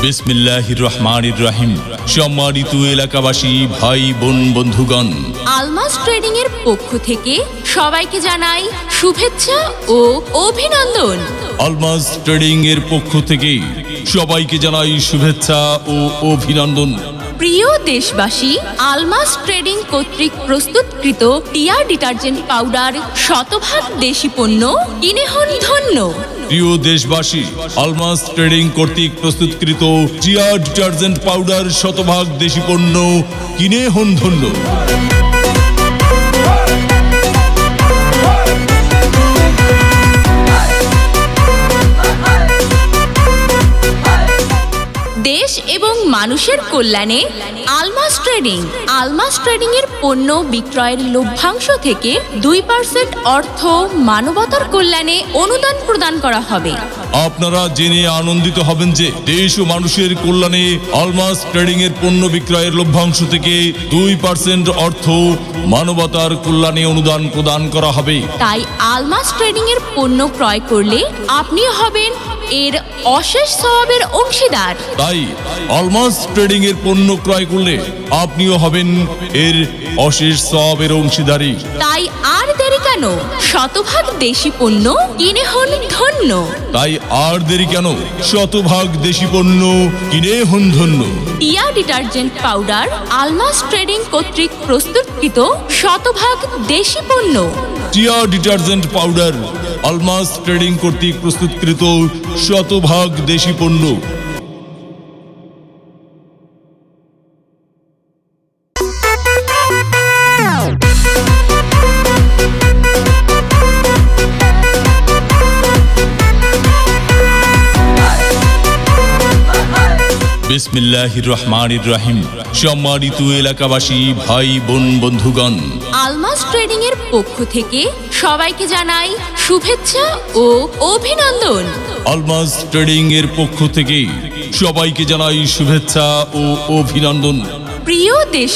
বিসমিল্লাহির রহমানির রহিম। সম্মানিত এলাকাবাসী, ভাই বোন, বন্ধুগণ, আলমাস ট্রেডিং এর পক্ষ থেকে সবাইকে জানাই শুভেচ্ছা ও অভিনন্দন। আলমাস ট্রেডিং এর পক্ষ থেকে সবাইকে জানাই শুভেচ্ছা ও অভিনন্দন। প্রিয় দেশবাসী, আলমাস ট্রেডিং কর্তৃক প্রস্তুতকৃত টিয়া ডিটারজেন্ট পাউডার শতভাগ দেশি পণ্য, কিনে হন ধন্য। প্রিয় দেশবাসী, আলমাস ট্রেডিং কর্তৃক প্রস্তুতকৃত টিয়া ডিটারজেন্ট পাউডার শতভাগ দেশি পণ্য, কিনে হন ধন্য। দেশ এবং মানুষের কল্যাণে আলমাস ট্রেডিং এর পণ্য বিক্রয়ের লভ্যাংশ থেকে 2% অর্থ মানবতার কল্যাণে অনুদান প্রদান করা হবে। আপনারা জেনে আনন্দিত হবেন যে দেশ ও মানুষের কল্যাণে আলমাস ট্রেডিং এর পণ্য বিক্রয়ের লভ্যাংশ থেকে 2% অর্থ মানবতার কল্যাণে অনুদান প্রদান করা হবে। তাই আলমাস ট্রেডিং এর পণ্য ক্রয় করলে আপনিও হবেন এর অশেষ সওয়াবের অংশীদার। তাই আলমাস ট্রেডিং এর পণ্য ক্রয় করলে আপনিও হবেন এর অশেষ সওয়াবের অংশীদারি। তাই আর দেরি কেন, শতভাগ দেশি পণ্য কিনে হন ধন্য। তাই আর দেরি কেন, শতভাগ দেশি পণ্য কিনে হন ধন্য। টিয়া ডিটারজেন্ট পাউডার আলমাস ট্রেডিং কর্তৃক প্রস্তুতকৃত শতভাগ দেশি পণ্য। টিয়া ডিটারজেন্ট পাউডার আলমাস ট্রেডিং কর্তৃক প্রস্তুতকৃত শতভাগ দেশি পণ্য। বিসমিল্লাহির রহমানির রহিম। সম্মানিত এলাকাবাসী, ভাই বোন, বন্ধুগণ, আলমাস ট্রেডিং এর পক্ষ থেকে সবাইকে জানাই শুভেচ্ছা ও অভিনন্দন। আলমাস ট্রেডিং এর পক্ষ থেকে সবাইকে জানাই শুভেচ্ছা ও অভিনন্দন। প্রিয় দেশ